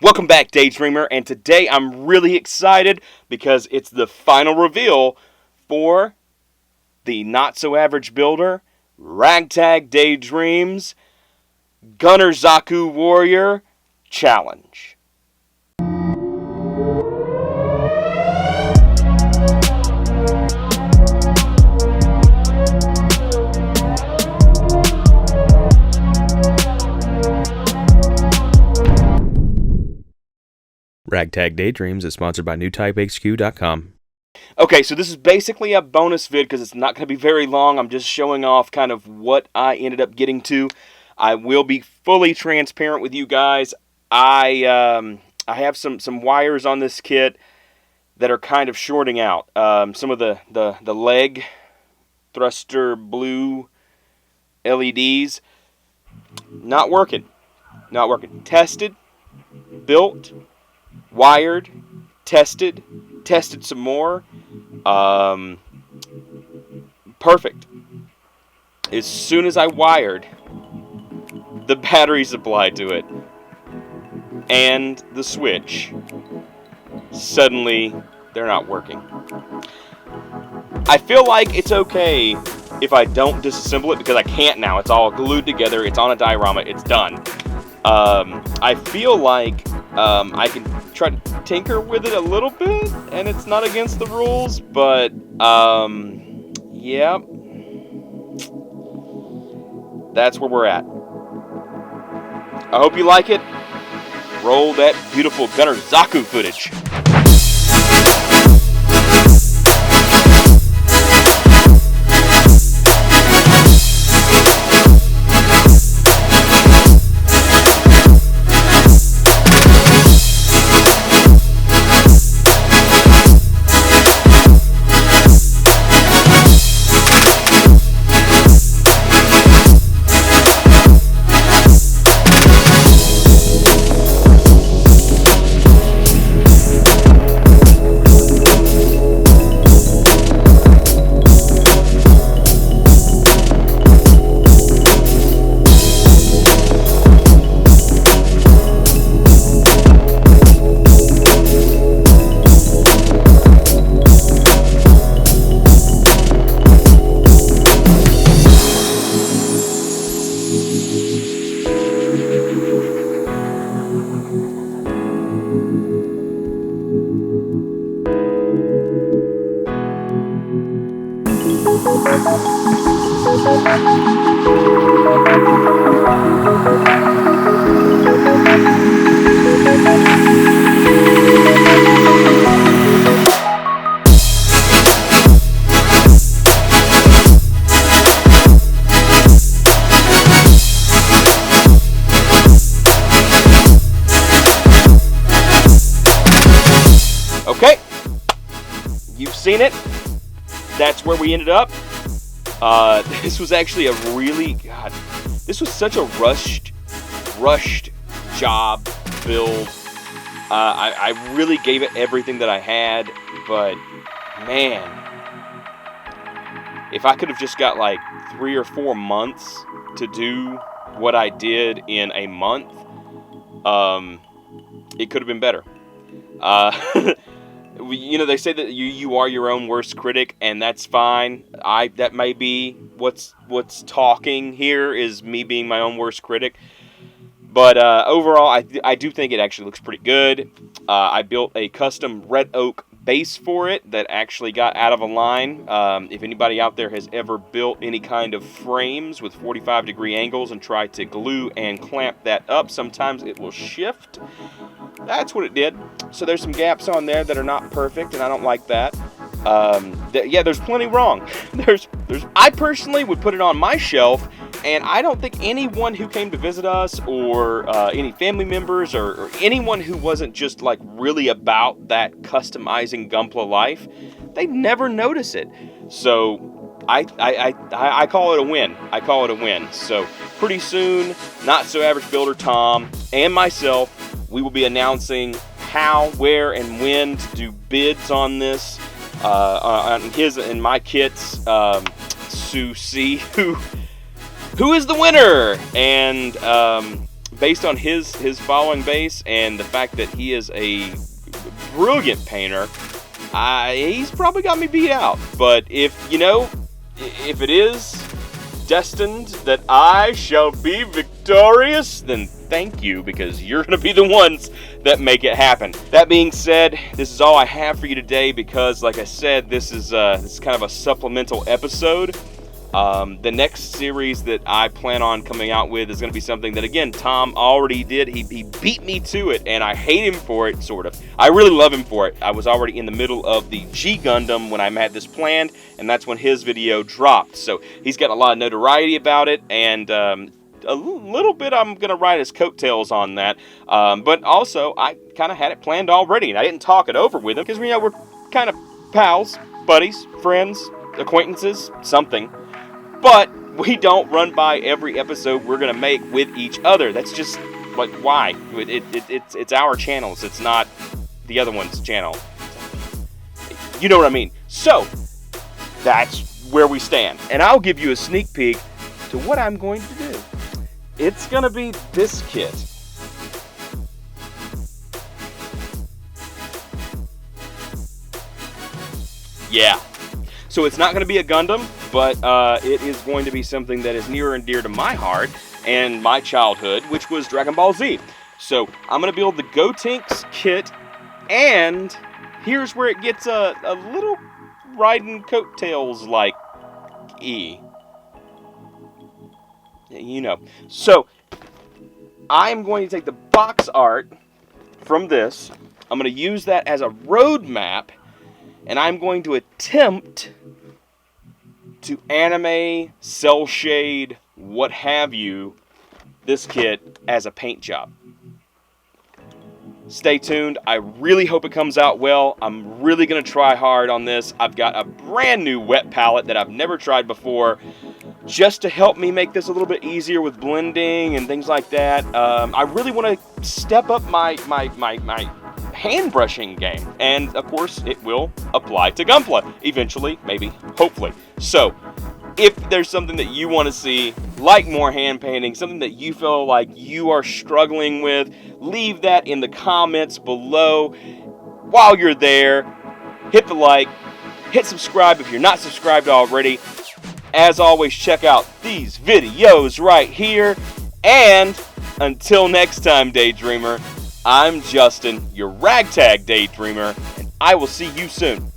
Welcome back, Daydreamer, and today I'm really excited because it's the final reveal for the Not So Average Builder Ragtag Daydreams Gunner Zaku Warrior Challenge. Ragtag Daydreams is sponsored by NewTypeHQ.com. Okay, so this is basically a bonus vid because it's not going to be very long. I'm just showing off kind of what I ended up getting to. I will be fully transparent with you guys. I have some wires on this kit that are kind of shorting out. Some of the leg thruster blue LEDs not working. Tested, built, wired, tested some more. Perfect. As soon as I wired the battery supply to it and the switch, suddenly they're not working. I feel like it's okay if I don't disassemble it because I can't now. It's all glued together. It's on a diorama. It's done. I feel like I can try to tinker with it a little bit, and it's not against the rules, but, yeah. That's where we're at. I hope you like it. Roll that beautiful Gunner Zaku footage. Okay, you've seen it. That's where we ended up. This was actually this was such a rushed job build. I really gave it everything that I had, but man, if I could have just got like 3 or 4 months to do what I did in a month, it could have been better. They say that you are your own worst critic, and that's fine. That may be what's talking here is me being my own worst critic. But overall, I do think it actually looks pretty good. I built a custom red oak base for it that actually got out of a line. If anybody out there has ever built any kind of frames with 45-degree angles and tried to glue and clamp that up, sometimes it will shift. That's what it did. So there's some gaps on there that are not perfect, and I don't like that. There's plenty wrong. I personally would put it on my shelf, and I don't think anyone who came to visit us or any family members or anyone who wasn't just like really about that customizing Gunpla life, they'd never notice it. So I call it a win. I call it a win. So pretty soon, Not So Average Builder Tom and myself, we will be announcing how, where, and when to do bids on this, on his and my kits, to see who is the winner. And based on his following base and the fact that he is a brilliant painter, he's probably got me beat out. But if it is destined that I shall be victorious, then thank you, because you're going to be the ones that make it happen. That being said, this is all I have for you today because, like I said, this is kind of a supplemental episode. The next series that I plan on coming out with is going to be something that, again, Tom already did. He beat me to it, and I hate him for it, sort of. I really love him for it. I was already in the middle of the G Gundam when I had this planned, and that's when his video dropped. So he's got a lot of notoriety about it, and a little bit I'm going to ride his coattails on that. But also, I kind of had it planned already, and I didn't talk it over with him because, we're kind of pals, buddies, friends, acquaintances, something. But we don't run by every episode we're going to make with each other. That's just, like, why? It's our channels. It's not the other one's channel. You know what I mean? So, that's where we stand. And I'll give you a sneak peek to what I'm going to do. It's going to be this kit. Yeah. So it's not going to be a Gundam, but it is going to be something that is near and dear to my heart and my childhood, which was Dragon Ball Z. So I'm going to build the Gotenks kit, and here's where it gets a little riding coattails like So I'm going to take the box art from this. I'm going to use that as a roadmap, and I'm going to attempt to anime, cell shade, what have you, this kit as a paint job. Stay tuned. I really hope it comes out well. I'm really going to try hard on this. I've got a brand new wet palette that I've never tried before, just to help me make this a little bit easier with blending and things like that. I really want to step up my hand brushing game, and of course it will apply to Gunpla eventually, maybe, hopefully. So if there's something that you want to see, like more hand painting, something that you feel like you are struggling with, leave that in the comments below. While you're there, hit the like, hit subscribe if you're not subscribed already. As always, check out these videos right here. And until next time, Daydreamer, I'm Justin, your ragtag Daydreamer, and I will see you soon.